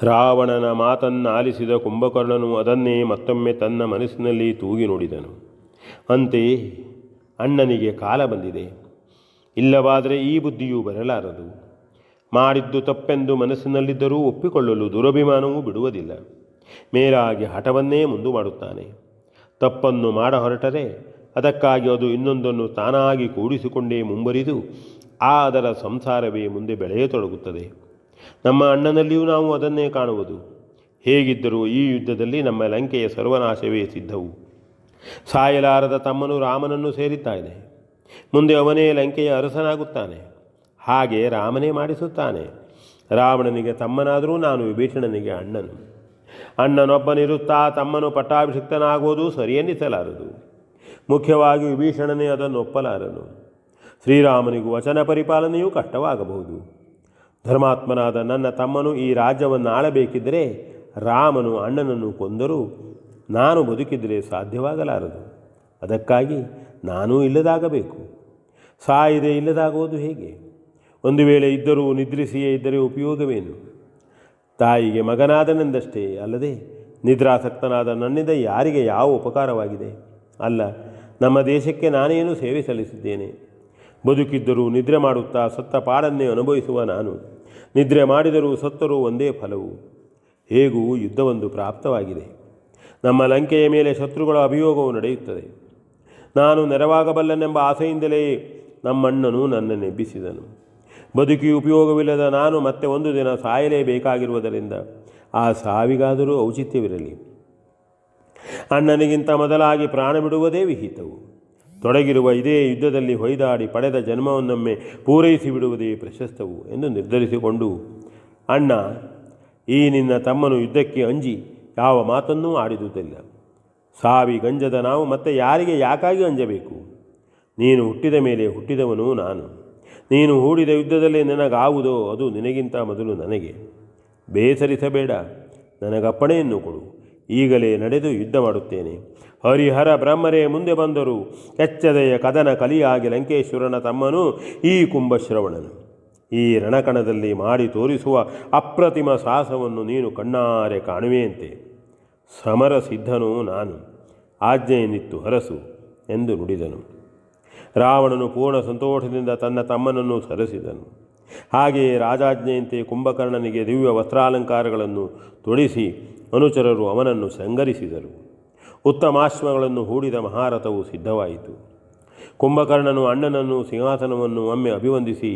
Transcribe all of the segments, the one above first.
ರಾವಣನ ಮಾತನ್ನಾಲಿಸಿದ ಕುಂಭಕರ್ಣನು ಅದನ್ನೇ ಮತ್ತೊಮ್ಮೆ ತನ್ನ ಮನಸ್ಸಿನಲ್ಲಿ ತೂಗಿ ನೋಡಿದನು. ಅಂತೆಯೇ ಅಣ್ಣನಿಗೆ ಕಾಲ ಬಂದಿದೆ, ಇಲ್ಲವಾದರೆ ಈ ಬುದ್ಧಿಯೂ ಬರಲಾರದು. ಮಾಡಿದ್ದು ತಪ್ಪೆಂದು ಮನಸ್ಸಿನಲ್ಲಿದ್ದರೂ ಒಪ್ಪಿಕೊಳ್ಳಲು ದುರಭಿಮಾನವೂ ಬಿಡುವುದಿಲ್ಲ. ಮೇಲಾಗಿ ಹಠವನ್ನೇ ಮುಂದು ಮಾಡುತ್ತಾನೆ. ತಪ್ಪನ್ನು ಮಾಡ ಹೊರಟರೆ ಅದಕ್ಕಾಗಿ ಅದು ಇನ್ನೊಂದನ್ನು ತಾನಾಗಿ ಕೂಡಿಸಿಕೊಂಡೇ ಮುಂಬರಿದು ಅದರ ಸಂಸಾರವೇ ಮುಂದೆ ಬೆಳೆಯತೊಡಗುತ್ತದೆ. ನಮ್ಮ ಅಣ್ಣನಲ್ಲಿಯೂ ನಾವು ಅದನ್ನೇ ಕಾಣುವುದು. ಹೇಗಿದ್ದರೂ ಈ ಯುದ್ಧದಲ್ಲಿ ನಮ್ಮ ಲಂಕೆಯ ಸರ್ವನಾಶವೇ ಸಿದ್ಧವು. ಸಾಯಲಾರದ ತಮ್ಮನು ರಾಮನನ್ನು ಸೇರಿದ್ದಾನೆ. ಮುಂದೆ ಅವನೇ ಲಂಕೆಯ ಅರಸನಾಗುತ್ತಾನೆ. ಹಾಗೆ ರಾಮನೇ ಮಾಡಿಸುತ್ತಾನೆ. ರಾವಣನಿಗೆ ತಮ್ಮನಾದರೂ ನಾನು ವಿಭೀಷಣನಿಗೆ ಅಣ್ಣನು. ಅಣ್ಣನೊಬ್ಬನಿರುತ್ತಾ ತಮ್ಮನು ಪಟ್ಟಾಭಿಷಿಕ್ತನಾಗುವುದು ಸರಿಯೆನ್ನಿಸಲಾರದು. ಮುಖ್ಯವಾಗಿ ವಿಭೀಷಣನೇ ಅದನ್ನು ಒಪ್ಪಲಾರನು. ಶ್ರೀರಾಮನಿಗೂ ವಚನ ಪರಿಪಾಲನೆಯೂ ಕಷ್ಟವಾಗಬಹುದು. ಧರ್ಮಾತ್ಮನಾದ ನನ್ನ ತಮ್ಮನು ಈ ರಾಜ್ಯವನ್ನು ಆಳಬೇಕಿದ್ದರೆ ರಾಮನು ಅಣ್ಣನನ್ನು ಕೊಂದರೂ ನಾನು ಬದುಕಿದರೆ ಸಾಧ್ಯವಾಗಲಾರದು. ಅದಕ್ಕಾಗಿ ನಾನೂ ಇಲ್ಲದಾಗಬೇಕು. ಸಾಯದೆ ಇಲ್ಲದಾಗುವುದು ಹೇಗೆ? ಒಂದು ವೇಳೆ ಇದ್ದರೂ ನಿದ್ರಿಸಿಯೇ ಇದ್ದರೆ ಉಪಯೋಗವೇನು? ತಾಯಿಗೆ ಮಗನಾದನೆಂದಷ್ಟೇ ಅಲ್ಲದೆ ನಿದ್ರಾಸಕ್ತನಾದ ನನ್ನಿಂದ ಯಾರಿಗೆ ಯಾವ ಉಪಕಾರವಾಗಿದೆ? ಅಲ್ಲ, ನಮ್ಮ ದೇಶಕ್ಕೆ ನಾನೇನು ಸೇವೆ ಸಲ್ಲಿಸಿದ್ದೇನೆ? ಬದುಕಿದ್ದರೂ ನಿದ್ರೆ ಮಾಡುತ್ತಾ ಸತ್ತ ಪಾಡನ್ನೇ ಅನುಭವಿಸುವ ನಾನು. ನಿದ್ರೆ ಮಾಡಿದರೂ ಸತ್ತರೂ ಒಂದೇ ಫಲವು. ಹೇಗೂ ಯುದ್ಧವೊಂದು ಪ್ರಾಪ್ತವಾಗಿದೆ. ನಮ್ಮ ಲಂಕೆಯ ಮೇಲೆ ಶತ್ರುಗಳ ಅಭಿಯೋಗವು ನಡೆಯುತ್ತದೆ. ನಾನು ನೆರವಾಗಬಲ್ಲನೆಂಬ ಆಸೆಯಿಂದಲೇ ನಮ್ಮಣ್ಣನು ನನ್ನನ್ನು ಎಬ್ಬಿಸಿದನು. ಬದುಕಿ ಉಪಯೋಗವಿಲ್ಲದ ನಾನು ಮತ್ತೆ ಒಂದು ದಿನ ಸಾಯಲೇಬೇಕಾಗಿರುವುದರಿಂದ ಆ ಸಾವಿಗಾದರೂ ಔಚಿತ್ಯವಿರಲಿ. ಅಣ್ಣನಿಗಿಂತ ಮೊದಲಾಗಿ ಪ್ರಾಣ ಬಿಡುವುದೇ ವಿಹಿತವು. ತೊಡಗಿರುವ ಇದೇ ಯುದ್ಧದಲ್ಲಿ ಹೊಯ್ದಾಡಿ ಪಡೆದ ಜನ್ಮವನ್ನೊಮ್ಮೆ ಪೂರೈಸಿ ಬಿಡುವುದೇ ಪ್ರಶಸ್ತವು ಎಂದು ನಿರ್ಧರಿಸಿಕೊಂಡು, ಅಣ್ಣ, ಈ ನಿನ್ನ ತಮ್ಮನು ಯುದ್ಧಕ್ಕೆ ಅಂಜಿ ಯಾವ ಮಾತನ್ನೂ ಆಡಿದುದಿಲ್ಲ. ಸಾವಿಗಂಜದ ನಾವು ಮತ್ತೆ ಯಾರಿಗೆ ಯಾಕಾಗಿ ಅಂಜಬೇಕು? ನೀನು ಹುಟ್ಟಿದ ಮೇಲೆ ಹುಟ್ಟಿದವನು ನಾನು. ನೀನು ಹೂಡಿದ ಯುದ್ಧದಲ್ಲಿ ನನಗಾವುದೋ ಅದು ನಿನಗಿಂತ ಮೊದಲು ನನಗೆ. ಬೇಸರಿಸಬೇಡ, ನನಗಪ್ಪಣೆಯನ್ನು ಕೊಡು. ಈಗಲೇ ನಡೆದು ಯುದ್ಧ ಮಾಡುತ್ತೇನೆ. ಹರಿಹರ ಬ್ರಹ್ಮರೇ ಮುಂದೆ ಬಂದರು. ಕೆಚ್ಚದೆಯ ಕದನ ಕಲಿಯಾಗಿ ಲಂಕೇಶ್ವರನ ತಮ್ಮನು ಈ ಕುಂಭಶ್ರವಣನು. ಈ ರಣಕಣದಲ್ಲಿ ಮಾಡಿ ತೋರಿಸುವ ಅಪ್ರತಿಮ ಸಾಹಸವನ್ನು ನೀನು ಕಣ್ಣಾರೆ ಕಾಣುವೆಯಂತೆ. ಸಮರ ಸಿದ್ಧನೂ ನಾನು. ಆಜ್ಞೆಯನ್ನಿತ್ತು ಹರಸು ಎಂದು ನುಡಿದನು. ರಾವಣನು ಪೂರ್ಣ ಸಂತೋಷದಿಂದ ತನ್ನ ತಮ್ಮನನ್ನು ಸರಸಿದನು. ಹಾಗೆಯೇ ರಾಜಾಜ್ಞೆಯಂತೆ ಕುಂಭಕರ್ಣನಿಗೆ ದಿವ್ಯ ವಸ್ತ್ರಾಲಂಕಾರಗಳನ್ನು ತೊಡಿಸಿ ಅನುಚರರು ಅವನನ್ನು ಶೃಂಗರಿಸಿದರು. ಉತ್ತಮಾಶ್ವಗಳನ್ನು ಹೂಡಿದ ಮಹಾರಥವು ಸಿದ್ಧವಾಯಿತು. ಕುಂಭಕರ್ಣನು ಅಣ್ಣನನ್ನು ಸಿಂಹಾಸನವನ್ನು ಒಮ್ಮೆ ಅಭಿವಂದಿಸಿ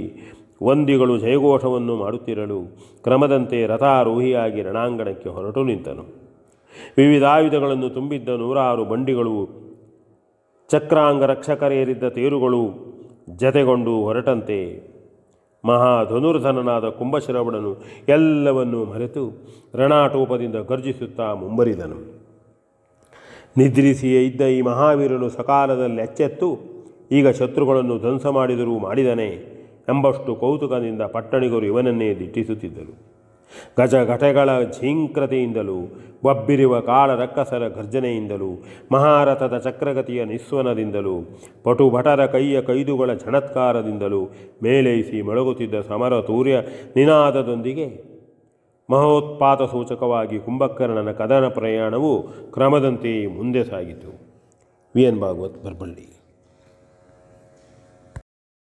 ವಂದಿಗಳು ಜಯಘೋಷವನ್ನು ಮಾಡುತ್ತಿರಲು ಕ್ರಮದಂತೆ ರಥಾರೋಹಿಯಾಗಿ ರಣಾಂಗಣಕ್ಕೆ ಹೊರಟು ನಿಂತನು. ವಿವಿಧಾಯುಧಗಳನ್ನು ತುಂಬಿದ್ದ 100 ಬಂಡಿಗಳು, ಚಕ್ರಾಂಗ ರಕ್ಷಕರೇರಿದ್ದ ತೇರುಗಳು ಜತೆಗೊಂಡು ಹೊರಟಂತೆ ಮಹಾಧನುರ್ಧನನಾದ ಕುಂಭಶ್ರವಣನು ಎಲ್ಲವನ್ನೂ ಮರೆತು ರಣಾಟೋಪದಿಂದ ಗರ್ಜಿಸುತ್ತಾ ಮುಂಬರಿದನು. ನಿದ್ರಿಸಿಯೇ ಇದ್ದ ಈ ಮಹಾವೀರನು ಸಕಾಲದಲ್ಲಿ ಎಚ್ಚೆತ್ತು ಈಗ ಶತ್ರುಗಳನ್ನು ಧ್ವಂಸ ಮಾಡಿದರೂ ಮಾಡಿದನೇ ಎಂಬಷ್ಟು ಕೌತುಕದಿಂದ ಪಟ್ಟಣಿಗರು ಇವನನ್ನೇ ದಿಟ್ಟಿಸುತ್ತಿದ್ದರು. ಗಜಘಟಗಳ ಝೀಂಕ್ರತೆಯಿಂದಲೂ ಬಬ್ಬಿರುವ ಕಾಳ ರಕ್ಕಸರ ಗರ್ಜನೆಯಿಂದಲೂ ಮಹಾರಥದ ಚಕ್ರಗತಿಯ ನಿಸ್ವನದಿಂದಲೂ ಪಟುಭಟರ ಕೈಯ ಕೈದುಗಳ ಝಣತ್ಕಾರದಿಂದಲೂ ಮೇಲೈಸಿ ಮೊಳಗುತ್ತಿದ್ದ ಸಮರ ತೂರ್ಯ ನಿನಾದದೊಂದಿಗೆ ಮಹೋತ್ಪಾತ ಸೂಚಕವಾಗಿ ಕುಂಭಕರ್ಣನ ಕದನ ಪ್ರಯಾಣವು ಕ್ರಮದಂತೆಯೇ ಮುಂದೆ ಸಾಗಿತು. V N Bhagwat, Baraballi.